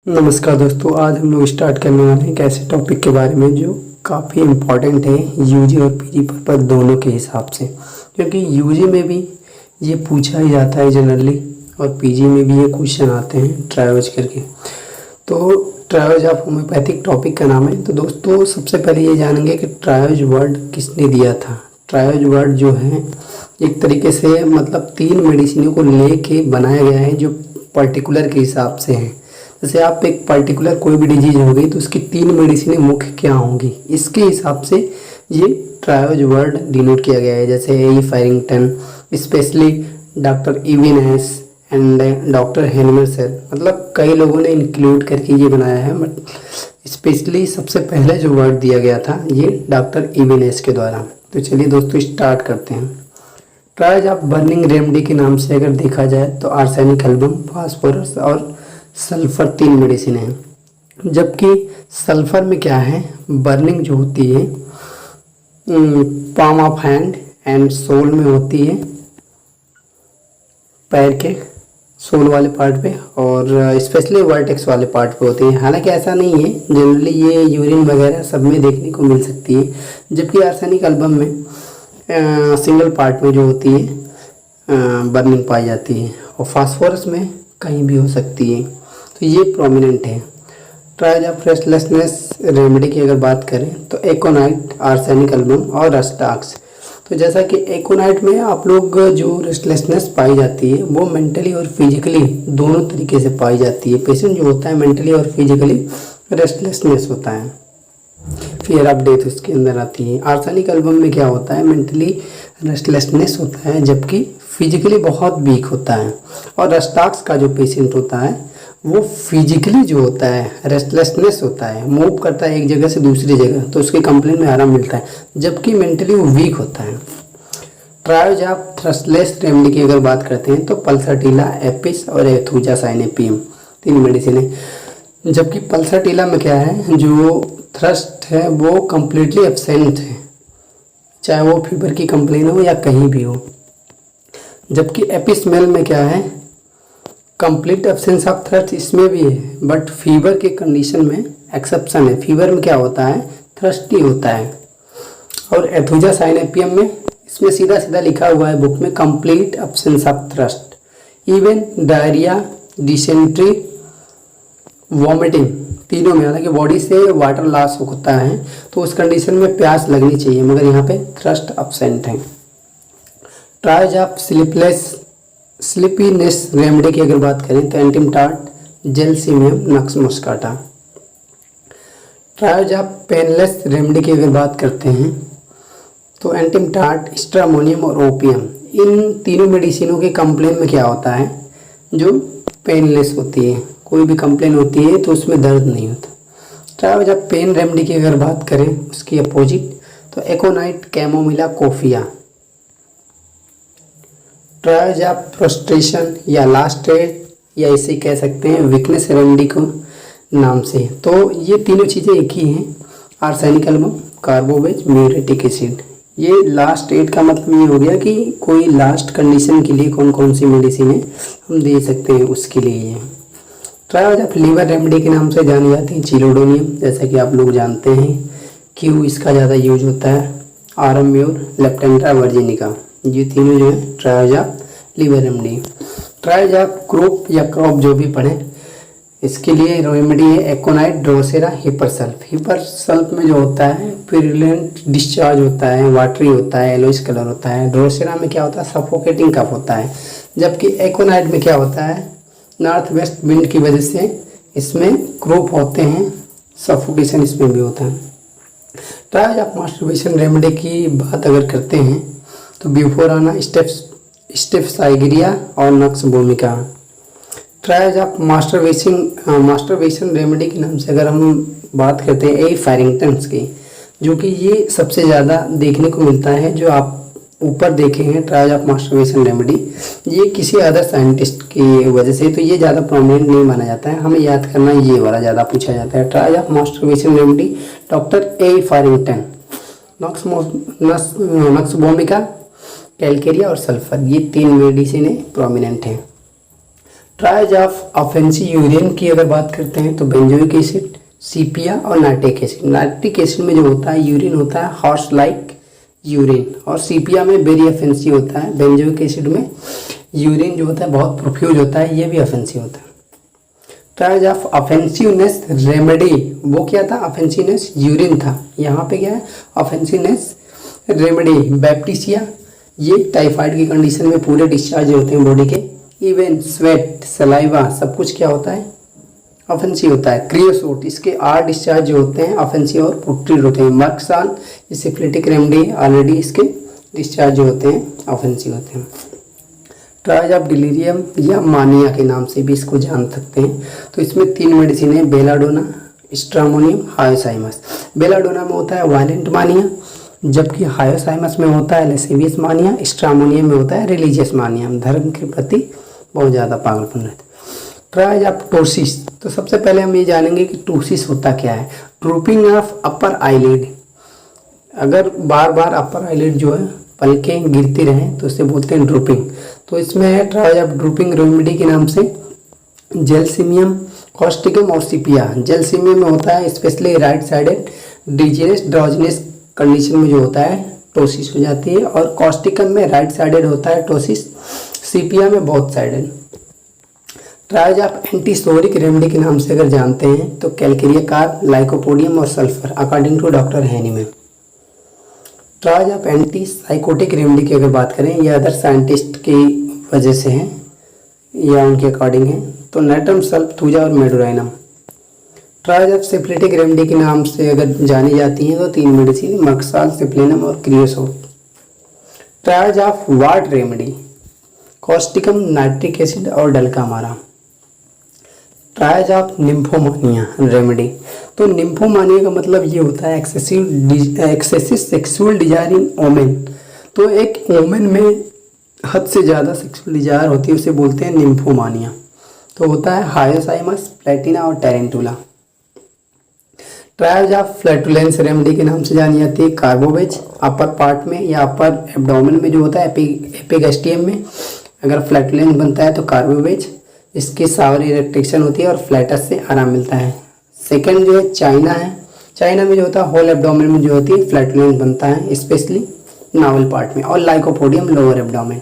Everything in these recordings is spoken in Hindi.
नमस्कार दोस्तों, आज हम लोग स्टार्ट करने वाले हैं एक ऐसे टॉपिक के बारे में जो काफ़ी इम्पॉर्टेंट है यूजी और पीजी पर्पस दोनों के हिसाब से। क्योंकि यूजी में भी ये पूछा ही जाता है जनरली और पीजी में भी ये क्वेश्चन आते हैं ट्रायोज करके। तो ट्रायोज ऑफ होम्योपैथिक टॉपिक का नाम है। तो दोस्तों सबसे पहले ये जानेंगे कि ट्रायोज वर्ड किसने दिया था। ट्रायोज वर्ड जो है एक तरीके से मतलब 3 मेडिसिनों को लेके बनाया गया है जो पर्टिकुलर के हिसाब से है। जैसे आप एक पर्टिकुलर कोई भी डिजीज हो गई तो उसकी 3 मेडिसिनें मुख्य क्या होंगी, इसके हिसाब से ये ट्रायोज वर्ड डिनोट किया गया है। जैसे ए फैरिंगटन, स्पेशली डॉक्टर इविनस एंड डॉक्टर हेनमरसेल, मतलब कई लोगों ने इंक्लूड करके ये बनाया है, बट स्पेशली सबसे पहले जो वर्ड दिया गया था ये डॉक्टर इविनस के द्वारा। तो चलिए दोस्तों स्टार्ट करते हैं। ट्रायोज ऑफ बर्निंग रेमेडी के नाम से अगर देखा जाए तो आर्सेनिक एल्बम, फास्फोरस और सल्फर 3 मेडिसिन हैं। जबकि सल्फर में क्या है, बर्निंग जो होती है palm of hand and sole में होती है, पैर के सोल वाले पार्ट पे, और स्पेशली वर्टेक्स वाले पार्ट पे होती है। हालांकि ऐसा नहीं है, जनरली ये यूरिन वगैरह सब में देखने को मिल सकती है। जबकि आर्सेनिक एल्बम में सिंगल पार्ट में जो होती है बर्निंग पाई जाती है, और फास्फोरस में कहीं भी हो सकती है। तो ये प्रोमिनेंट है। ट्रायोज ऑफ रेस्टलेसनेस रेमेडी की अगर बात करें तो एकोनाइट, आर्सेनिक एल्बम और रस्टाक्स। तो जैसा कि एकोनाइट में आप लोग जो रेस्टलेसनेस पाई जाती है वो मेंटली और फिजिकली दोनों तरीके से पाई जाती है। पेशेंट जो होता है मेंटली और फिजिकली रेस्टलेसनेस होता है, फियर ऑफ डेथ उसके अंदर आती है। आर्सेनिक एल्बम में क्या होता है, मेंटली रेस्टलेसनेस होता है जबकि फिजिकली बहुत वीक होता है। और रस्टाक्स का जो पेशेंट होता है वो फिजिकली जो होता है रेस्टलेसनेस होता है, मूव करता है एक जगह से दूसरी जगह, तो उसके कंप्लेन में आराम मिलता है, जबकि मेंटली वो वीक होता है। ट्रायोज ऑफ थ्रस्टलेस रेमेडी की अगर बात करते हैं तो पल्सरटीला, एपिस और एथुजा साइनेपियम 3 मेडिसिन है। जबकि पल्सरटीला में क्या है, जो थ्रस्ट है वो कम्प्लीटली एब्सेंट है, चाहे वो फीवर की कंप्लेन हो या कहीं भी हो। जबकि एपिसमेल में क्या है, कंप्लीट एब्सेंस ऑफ थ्रस्ट इसमें भी है, बट फीवर के कंडीशन में एक्सेप्शन है। फीवर में क्या होता है, थ्रस्ट ही होता है। और एथुजा साइनेपियम में इसमें सीधा सीधा लिखा हुआ है बुक में, complete absence of thrust, even diarrhoea, dysentery, vomiting तीनों में। हालांकि बॉडी से वाटर लॉस होता है तो उस कंडीशन में प्यास लगनी चाहिए, मगर यहाँ पे थ्रस्ट एब्सेंट है। ट्रायोज ऑफ स्लीपीनेस रेमेडी की अगर बात करें तो एंटिमटाट, gelsemium, nux moschata. Trios of painless remedy की अगर बात करते हैं तो एंटिमटाट, स्ट्रामोनियम और ओपियम। इन तीनों मेडिसिनों के कंप्लेन में क्या होता है, जो पेनलेस होती है, कोई भी कंप्लेन होती है तो उसमें दर्द नहीं होता। ट्रायोज ऑफ पेन रेमेडी की अगर बात करें उसकी अपोजिट तो एकोनाइट, कैमोमिला, कोफिया। ट्रायोज ऑफ फ्रस्ट्रेशन या लास्ट एड या इसे कह सकते हैं वीकनेस रेमेडी को नाम से। तो ये तीनों चीज़ें एक ही हैं, arsenic album, carbo veg, muriatic acid. ये लास्ट एड का मतलब ये हो गया कि कोई लास्ट कंडीशन के लिए कौन कौन सी मेडिसिन है हम दे सकते हैं, उसके लिए ये। ट्रायोज ऑफ लीवर रेमेडी के नाम से जानी जाती है चिलोडोनियम, जैसा कि आप लोग जानते हैं। क्यों इसका ज़्यादा यूज होता है, आरम्योर, लेप्टेंड्रा वर्जिनिका, ये तीनों जो है trios of liver remedy. Trios of croup या क्रॉप जो भी पढ़े, इसके लिए रेमेडी है एकोनाइट, ड्रोसेरा, हिपरसल्फ। हिपरसल्फ में जो होता है पिरुलेंट डिस्चार्ज होता है, वाटरी होता है, येलोइश कलर होता है। ड्रोसेरा में क्या होता है, सफोकेटिंग कफ होता है। जबकि एकोनाइट में क्या होता है, नॉर्थ वेस्ट विंड की वजह से इसमें क्रोप होते हैं, सफोकेशन इसमें भी होता है। ट्रायोज ऑफ मास्टरबेशन रेमेडी की बात अगर करते हैं तो ब्यूफोराना, स्टेफसाइगिरिया और नक्स भूमिका। ट्रायोज ऑफ मास्टरबेशन रेमेडी के नाम से अगर हम बात करते हैं ए फैरिंगटन्स की, जो कि ये सबसे ज़्यादा देखने को मिलता है, जो आप ऊपर देखे हैं ट्रायोज ऑफ मास्टरबेशन रेमेडी, ये किसी अदर साइंटिस्ट की वजह से तो ये ज़्यादा प्रोमिनेंट नहीं माना जाता है। हमें याद करना ये वाला ज़्यादा पूछा जाता है। Trios of masturbation remedy doctor A Farrington, nux vomica, calcarea और सल्फर, ये 3 मेडिसिन प्रोमिनेंट हैं। ट्रायज ऑफ ऑफेंसिव यूरिन की अगर बात करते हैं तो बेंजोइक एसिड, सीपिया और नाइट्रिक एसिड। नाइट्रिक एसिड में जो होता है यूरिन होता है हॉर्स लाइक यूरिन, और सीपिया में वेरी ऑफेंसिव होता है। बेंजोइक एसिड में यूरिन जो होता है बहुत प्रोफ्यूज होता है, ये भी ऑफेंसिव होता है। ट्रायज ऑफ ऑफेंसिवनेस रेमेडी, वो क्या था? ऑफेंसिवनेस यूरिन था, यहाँ पे क्या है? ऑफेंसिवनेस रेमेडी बैप्टीसिया, ये टाइफाइड की कंडीशन में पूरे डिस्चार्ज होते हैं बॉडी के। इवन स्वेट, सलाइवा, सब कुछ क्या होता है? ऑफेंसिव होता है। क्रियोसोट, इसके 8 डिस्चार्ज जो होते हैं ऑफेंसिव और पुट्रिड होते हैं। मर्क्सान, ये सिफिलिटिक रेमेडी, ऑलरेडी इसके डिस्चार्ज जो होते हैं ऑफेंसिव होते हैं। ट्रायज ऑफ डिलीरियम या मानिया के नाम से भी इसको जान सकते हैं। तो इसमें 3 मेडिसिन है, बेलाडोना, स्ट्रामोनियम, हायोसाइमस। बेलाडोना में होता है वायलेंट मानिया, जबकि हायोसाइमस में होता है लेसेवियस मानिया, स्ट्रामोनियम में होता है रिलीजियस मानिया, धर्म के प्रति बहुत ज़्यादा पागलपन रहता है। ट्रायज ऑफ टोसिस, तो सबसे पहले हम ये जानेंगे कि टोसिस होता क्या है। ड्रूपिंग ऑफ अपर आईलिड, अगर बार बार अपर आईलिड जो है पलकें गिरती रहें तो इसे बोलते हैं ड्रूपिंग। तो इसमें है ट्रायज ऑफ ड्रूपिंग रेमेडी के नाम से जेलसिमियम, कॉस्टिकम और सीपिया। जेलसिमियम में होता है specially right sided dizziness drowsiness condition में जो होता है टोसिस हो जाती है, और कॉस्टिकम में राइट साइडेड होता है टोसिस, सीपिया में both sided. Trios of antipsoric remedy के नाम से अगर जानते हैं तो कैलकेरिया कार्ब, लाइकोपोडियम और sulphur, according to doctor Hahnemann. Trios of anti sycotic remedy की अगर बात करें, ये अदर साइंटिस्ट की वजह से हैं या उनके अकॉर्डिंग है, तो नेट्रम, सल्फ, थूजा और Medorrhinum. Triage of syphilitic remedy के नाम से अगर जानी जाती हैं तो 3 मेडिसिन, मक्साल, सिप्लेनम और creosote. Triads of wart remedy, causticum, nitric acid और dulcamara. Triads of nymphomania remedy, तो निम्फोमानिया का मतलब ये होता है excessive sexual desire in women. तो एक ओमेन में हद से ज़्यादा सेक्सुअल डिजायर होती है, उसे बोलते हैं निम्फोमानिया। तो होता है हायोसाइमस, प्लेटिना और tarantula. Triage of flatulence remedy के नाम से जानी जाती है कार्बोवेज, अपर पार्ट में या अपर एब्डोमेन में जो होता है एपिगैस्ट्रियम में अगर फ्लैटुलेंस बनता है तो कार्बोवेज, इसकी सावर इरेक्टेशन होती है और फ्लैटस से आराम मिलता है। सेकंड जो है चाइना है, चाइना में जो होता है होल एब्डोमेन में जो होती है फ्लैटुलेंस बनता है, स्पेशली नावल पार्ट में, और lycopodium lower abdomen.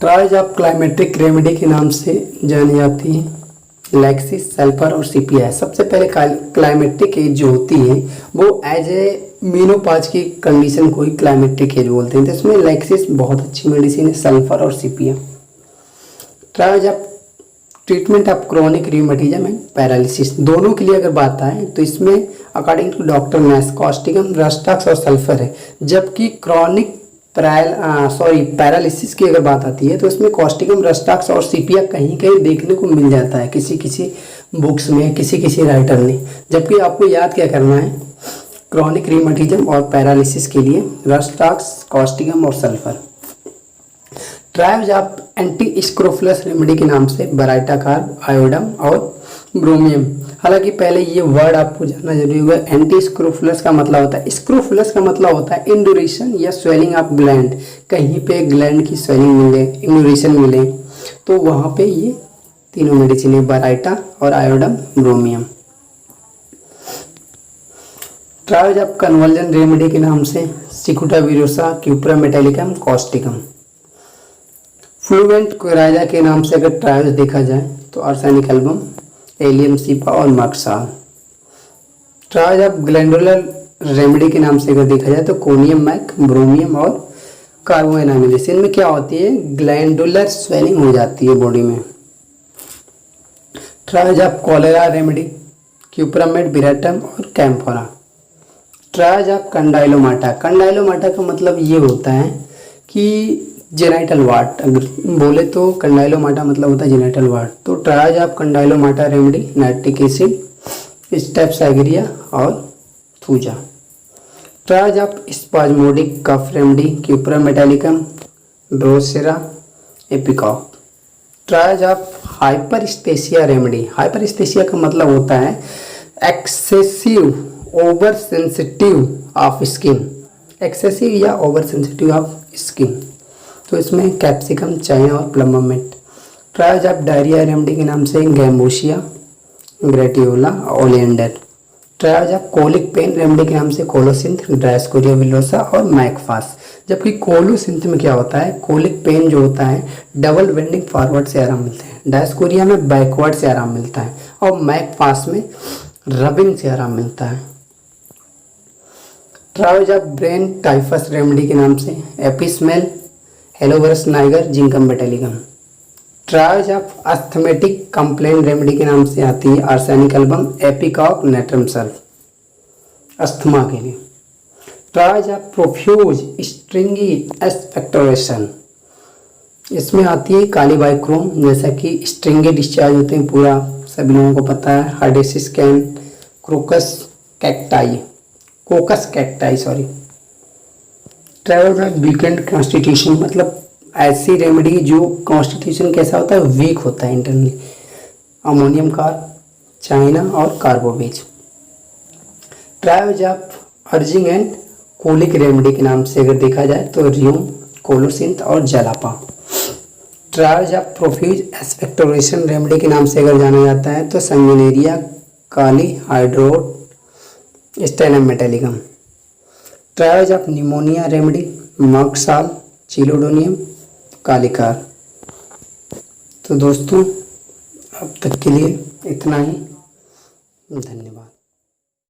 Triage of climacteric remedy के नाम से जानी जाती है लैक्सिस, सल्फर और सीपिया। सबसे पहले क्लाइमेट्रिक एज जो होती है वो एज ए मीनोपाज की कंडीशन को ही क्लाइमेट्रिक एज बोलते हैं। तो इसमें लैक्सिस बहुत अच्छी मेडिसिन है, सल्फर और sepia. Triads of treatment of chronic rheumatism and paralysis, दोनों के लिए अगर बात आए तो इसमें according to doctor Nash causticum, rhus tox और सल्फर है। जबकि क्रॉनिक पैरालिसिस की अगर बात आती है तो इसमें कॉस्टिकम, रस्टॉक्स और सीपिया कहीं कहीं देखने को मिल जाता है किसी किसी बुक्स में, किसी किसी राइटर ने। जबकि आपको याद क्या करना है, क्रॉनिक रिमेटिज्म और पैरालिसिस के लिए रस्टॉक्स, कॉस्टिकम और sulphur. Triads of anti scrofulous remedy के नाम से बराइटा कार्ब, आयोडम और ब्रोमियम। हालांकि पहले ये वर्ड आपको जानना जरूरी होगा। एंटी स्क्रोफुलस का मतलब होता है, स्क्रोफुलस का मतलब होता है इंडुरेशन या स्वेलिंग ऑफ ग्लैंड, कहीं पे ग्लैंड की स्वेलिंग मिले, इंडुरेशन मिले, तो वहाँ पे ये तीनों मेडिसिन है, बराइटा और iodum, bromium. Triads of conversion remedy के नाम से cicuta virosa, cuprum metallicum, causticum. Fluent coryza के नाम से अगर ट्रायज देखा जाए तो आर्सेनिक एल्बम, एलियम सीपा और मक्साल। ट्रायज ऑफ ग्लैंडुलर रेमेडी के नाम से अगर देखा जाए तो कोनियम मैक, ब्रोमियम और कार्बोएनामिलेस। इनमें क्या होती है, ग्लैंडुलर स्वेलिंग हो जाती है बॉडी में। ट्रायज ऑफ कॉलेरा रेमेडी, क्यूपरामेट, बिराटम और कैम्फोरा। ट्रायज ऑफ कंडाइलोमाटा, कंडाइलोमाटा का मतलब ये होता है कि जेनाइटल वार्ड, अगर बोले तो कंडाइलोमाटा मतलब होता है जेनाइटल वार्ड। तो triads of condylomata remedy, nitric acid, staphysagria और thuja. Triads of spasmodic cough remedy, cuprum metallicum, drosera, ipecac. Triads of hyperaesthesia remedy, hyperaesthesia का मतलब होता है excessive over sensitive of skin, excessive या ओवर सेंसिटिव ऑफ स्किन। तो इसमें कैप्सिकम, चाय और प्लममेट। ट्रायल्स ऑफ डायरिया रेमेडी के नाम से gambogia, gratiola, oleander. Trials of colic pain remedy के नाम से कोलोसिंथ, ड्राइस्कोरिया विलोसा और मैकफास। जबकि कोलोसिंथ में क्या होता है, कोलिक पेन जो होता है डबल बेंडिंग फॉरवर्ड से आराम मिलता है, डायस्कोरिया में बैकवर्ड से आराम मिलता है और मैकफास में रबिंग से आराम मिलता है। Trials of brain typhus remedy के नाम से apis mel, helleborus niger, zincum metallicum. Trials of asthmatic complain remedy के नाम से आती है arsenic album, ipecac, natrum sulph, asthma के लिए। Trials of profuse stringy expectoration, इसमें आती है काली बाइक्रोम, जैसा कि स्ट्रिंगी डिस्चार्ज होते हैं, पूरा सभी लोगों को पता है। हार्डेसिस कैन, coccus cacti sorry. Trials of weakened constitution, मतलब ऐसी रेमेडी जो कॉन्स्टिट्यूशन कैसा होता है, वीक होता है इंटरनली। अमोनियम कार्ब, चाइना और carbo veg. Trials of urging and colic remedy के नाम से अगर देखा जाए तो रियूम, कोलोसिंथ और jalapa. Trials of profuse expectoration remedy के नाम से अगर जाना जाता है तो sanguinaria, kali hydriod, stannum metallicum. Trials of pneumonia remedy, merc sol, chelidonium, kali carb. तो दोस्तों अब तक के लिए इतना ही, धन्यवाद।